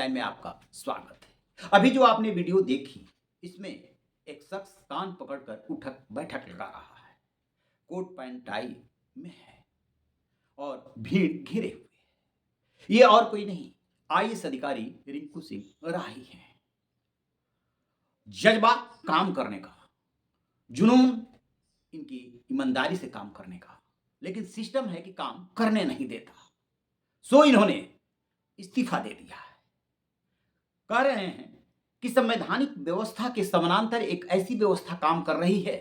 Line में आपका स्वागत है। अभी जो आपने वीडियो देखी, इसमें एक शख्स कान पकड़कर उठक बैठक लगा रहा है, कोट पैंट टाई में है और भीड़ घिरे हुए है। ये और कोई नहीं, आईएएस अधिकारी रिंकू सिंह राही हैं। जज्बा काम करने का, जुनून इनकी ईमानदारी से काम करने का, लेकिन सिस्टम है कि काम करने नहीं देता, सो इन्होंने इस्तीफा दे दिया है। कह रहे हैं कि संवैधानिक व्यवस्था के समानांतर एक ऐसी व्यवस्था काम कर रही है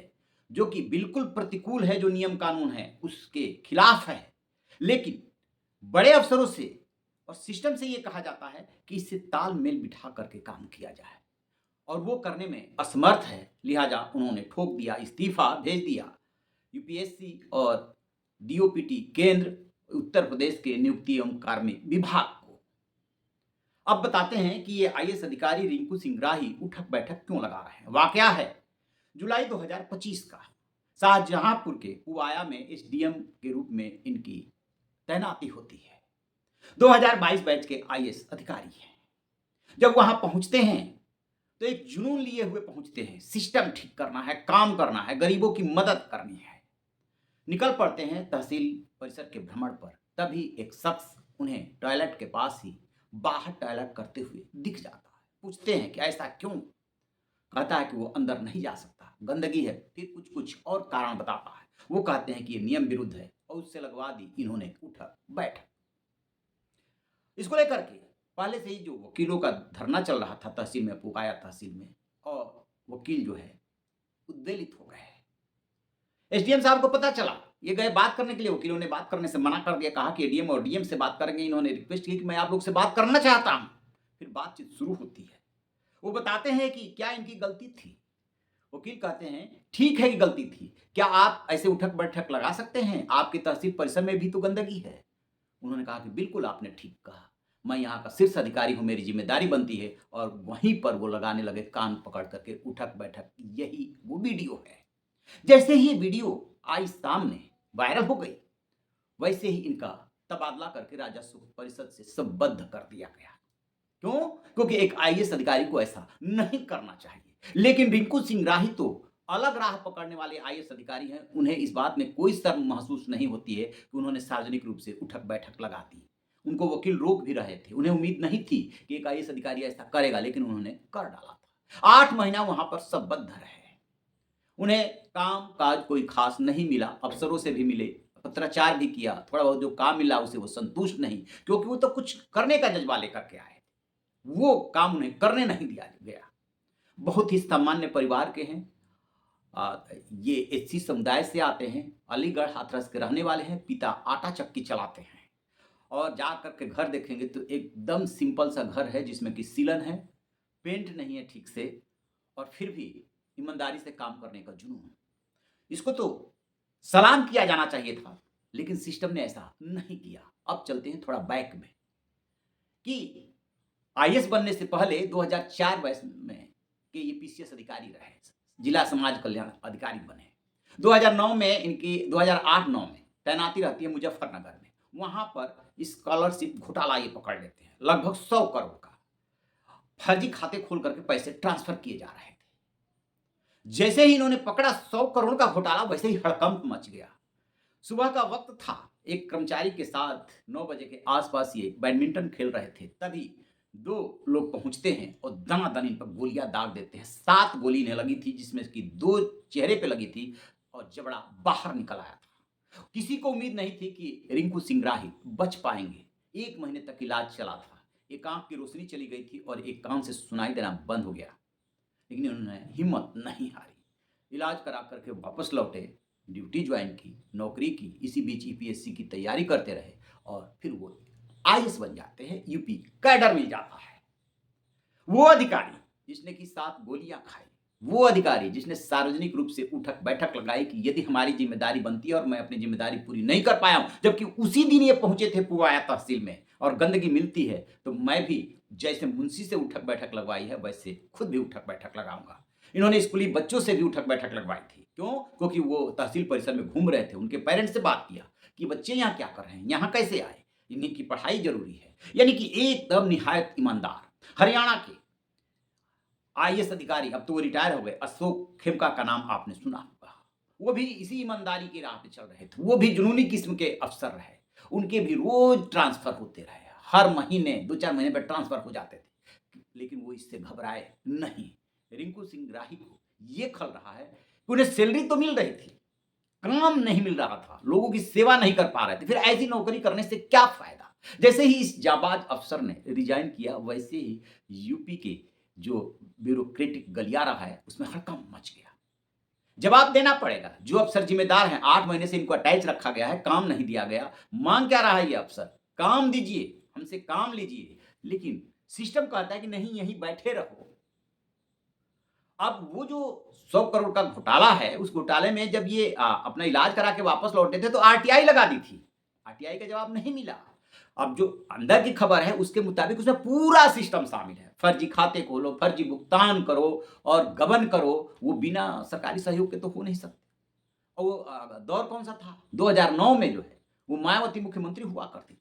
जो कि बिल्कुल प्रतिकूल है, जो नियम कानून है उसके खिलाफ है, लेकिन बड़े अफसरों से और सिस्टम से यह कहा जाता है कि इससे तालमेल बिठा करके काम किया जाए, और वो करने में असमर्थ है। लिहाजा उन्होंने ठोक दिया, इस्तीफा भेज दिया यूपीएससी और डीओपीटी केंद्र उत्तर प्रदेश के नियुक्ति एवं कार्मिक विभाग को। अब बताते हैं कि ये आईएएस अधिकारी रिंकू सिंह राही उठक बैठक क्यों लगा रहे हैं। वाकया है जुलाई 2025 का, शाहजहांपुर के पुवाया में एसडीएम के रूप में इनकी तैनाती होती है। 2022 बैच के आईएएस अधिकारी हैं। जब वहां पहुंचते हैं तो एक जुनून लिए हुए पहुंचते हैं, सिस्टम ठीक करना है, काम करना है, गरीबों की मदद करनी है। निकल पड़ते हैं तहसील परिसर के भ्रमण पर, तभी एक शख्स उन्हें टॉयलेट के पास ही बाहर टॉयलेट करते हुए दिख जाता है। पूछते हैं कि ऐसा क्यों? कहता है कि वो अंदर नहीं जा सकता, गंदगी है। फिर कुछ कुछ और कारण बताता है। वो कहते हैं कि ये नियम विरुद्ध है और उससे लगवा दी इन्होंने उठक बैठक। इसको लेकर के पहले से ही जो वकीलों का धरना चल रहा था तहसील में, पुकाया तहसील में, और वकील जो है उद्वेलित हो गए। एसडीएम साहब को पता चला, ये गए बात करने के लिए, वकीलों ने बात करने से मना कर दिया, कहा कि एडीएम और डीएम से बात करेंगे। इन्होंने रिक्वेस्ट की कि मैं आप लोग से बात करना चाहता हूं। फिर बातचीत शुरू होती है। वो बताते हैं कि क्या इनकी गलती थी। वकील कहते हैं ठीक है कि गलती थी, क्या आप ऐसे उठक बैठक लगा सकते हैं? आपके तहसील परिसर में भी तो गंदगी है। उन्होंने कहा कि बिल्कुल आपने ठीक कहा, मैं यहाँ का शीर्ष अधिकारी हूँ, मेरी जिम्मेदारी बनती है। और वहीं पर वो लगाने लगे कान पकड़ करके उठक बैठक। यही वो वीडियो है। जैसे ही वीडियो आई सामने, वायरल हो गई, वैसे ही इनका तबादला करके राजस्व परिषद से संबद्ध कर दिया गया। क्यों? क्योंकि एक आईएएस अधिकारी को ऐसा नहीं करना चाहिए। लेकिन रिंकू सिंह राही तो अलग राह पकड़ने वाले आईएएस अधिकारी हैं। उन्हें इस बात में कोई शर्म महसूस नहीं होती है कि उन्होंने सार्वजनिक रूप से उठक बैठक लगा दी। उनको वकील रोक भी रहे थे। उन्हें उम्मीद नहीं थी कि एक आईएएस अधिकारी ऐसा करेगा, लेकिन उन्होंने कर डाला था। 8 महीना वहां पर संबद्ध रहे। उन्हें काम काज कोई खास नहीं मिला, अफसरों से भी मिले, पत्राचार भी किया, थोड़ा बहुत जो काम मिला उसे वो संतुष्ट नहीं, क्योंकि वो तो कुछ करने का जज्बा लेकर के आए थे। वो काम उन्हें करने नहीं दिया गया। बहुत ही सामान्य परिवार के हैं। ये एससी समुदाय से आते हैं, अलीगढ़ हाथरस के रहने वाले हैं। पिता आटा चक्की चलाते हैं। और जा करके घर देखेंगे तो एकदम सिंपल सा घर है, जिसमें कि सीलन है, पेंट नहीं है ठीक से, और फिर भी ईमानदारी से काम करने का जुनून। इसको तो सलाम किया जाना चाहिए था, लेकिन सिस्टम ने ऐसा नहीं किया। अब चलते हैं थोड़ा बैक में, कि आईएएस बनने से पहले 2004 बैच में के ये पीसीएस अधिकारी रहे, जिला समाज कल्याण अधिकारी बने। 2009 में इनकी 2008-9 में तैनाती रहती है मुजफ्फरनगर में। वहां पर स्कॉलरशिप घोटाला ये पकड़ लेते हैं। लगभग 100 करोड़ का फर्जी खाते खोल करके पैसे ट्रांसफर किए जा रहे थे। जैसे ही इन्होंने पकड़ा 100 करोड़ का घोटाला, वैसे ही हड़कंप मच गया। सुबह का वक्त था, एक कर्मचारी के साथ 9 बजे के आसपास ये बैडमिंटन खेल रहे थे। तभी 2 लोग पहुंचते हैं और दनादन इन पर गोलियां दाग देते हैं। 7 गोली इन्हें लगी थी, जिसमें कि 2 चेहरे पे लगी थी और जबड़ा बाहर निकल आया था। किसी को उम्मीद नहीं थी कि रिंकू सिंह राही बच पाएंगे। 1 महीने तक इलाज चला था। एक आंख की रोशनी चली गई थी और एक कान से सुनाई देना बंद हो गया, लेकिन उन्होंने हिम्मत नहीं हारी। इलाज करा करके वापस लौटे, ड्यूटी ज्वाइन की, नौकरी की। इसी बीच यूपीएससी की तैयारी करते रहे और फिर वो आईएएस बन जाते हैं। यूपी कैडर मिल जाता है। वो अधिकारी जिसने की 7 गोलियां खाई, वो अधिकारी जिसने सार्वजनिक रूप से उठक बैठक लगाई कि यदि हमारी जिम्मेदारी बनती है और मैं अपनी जिम्मेदारी पूरी नहीं कर पाया हूं, जबकि उसी दिन ये पहुंचे थे पुवाया तहसील में, और गंदगी मिलती है, तो मैं भी जैसे मुंशी से उठक बैठक लगवाई है, वैसे खुद भी उठक बैठक लगाऊंगा। इन्होंने स्कूली बच्चों से भी उठक बैठक लगवाई थी। क्यों? क्योंकि वो तहसील परिसर में घूम रहे थे। उनके पेरेंट्स से बात किया कि बच्चे यहाँ क्या कर रहे हैं, यहाँ कैसे आए, इन्हीं की पढ़ाई जरूरी है। यानी कि एकदम निहायत ईमानदार। हरियाणा के आईएएस अधिकारी, अब तो वो रिटायर हो गए, अशोक खेमका का नाम आपने सुना होगा। वो भी इसी ईमानदारी की राह पे चल रहे थे। वो भी जुनूनी किस्म के अफ़सर रहे। उनके भी रोज़ ट्रांसफ़र होते रहे। हर महीने 2-4 महीने पे ट्रांसफ़र हो जाते थे। लेकिन वो इससे घबराए नहीं। रिंकू सिंह राही को ये खल रहा है कि उन्हें सैलरी तो मिल रही थी, काम नहीं मिल रहा था, लोगों की सेवा नहीं कर पा रहे थे। फिर ऐसी नौकरी करने से क्या फ़ायदा? जैसे ही इस जाबाज़ अफ़सर ने रिज़ाइन किया, वैसे ही यूपी के जो ब्यूरोक्रेटिक गलियारा है, उसमें हड़कंप मच गया। जवाब देना पड़ेगा। जो अफ़सर ज़िम्मेदार हैं, 8 महीने से इनको अटैच रखा गया है, काम नहीं दिया गया। माँग क्या रहा है ये अफ़सर? काम दीजिए, हमसे काम लीजिए। लेकिन सिस्टम कहता है कि नहीं, यहीं बैठे रहो। अब वो जो 100 करोड़ का घोटाला है, उस घोटाले में जब ये अपना इलाज करा के वापस लौटे थे, तो आरटीआई लगा दी थी। आरटीआई का जवाब नहीं मिला। अब जो अंदर की खबर है, उसके मुताबिक उसमें पूरा सिस्टम शामिल है। फर्जी खाते खोलो, फर्जी भुगतान करो और गबन करो, वो बिना सरकारी सहयोग के तो हो नहीं सकते। और वो दौर कौन-सा था? 2009 में जो है, वो मायावती मुख्यमंत्री हुआ करती थी।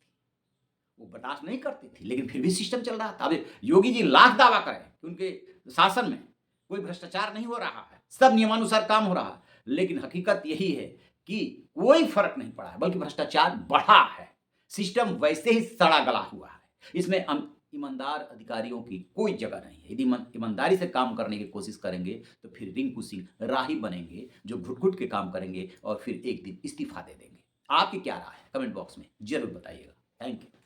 वो बर्दाश्त नहीं करती थी, लेकिन फिर भी सिस्टम चल रहा था। अब योगी जी लाख दावा करें कि उनके शासन में कोई भ्रष्टाचार नहीं हो रहा है, सब नियमानुसार काम हो रहा है, लेकिन हकीकत यही है कि कोई फ़र्क नहीं पड़ा है, बल्कि भ्रष्टाचार बढ़ा है। सिस्टम वैसे ही सड़ा गला हुआ है। इसमें ईमानदार अधिकारियों की कोई जगह नहीं है। यदि ईमानदारी से काम करने की कोशिश करेंगे, तो फिर रिंकू सिंह राही बनेंगे, जो घुट-घुट के काम करेंगे और फिर एक दिन इस्तीफ़ा दे देंगे। आपकी क्या राय है? कमेंट बॉक्स में ज़रूर बताइएगा। Thank you.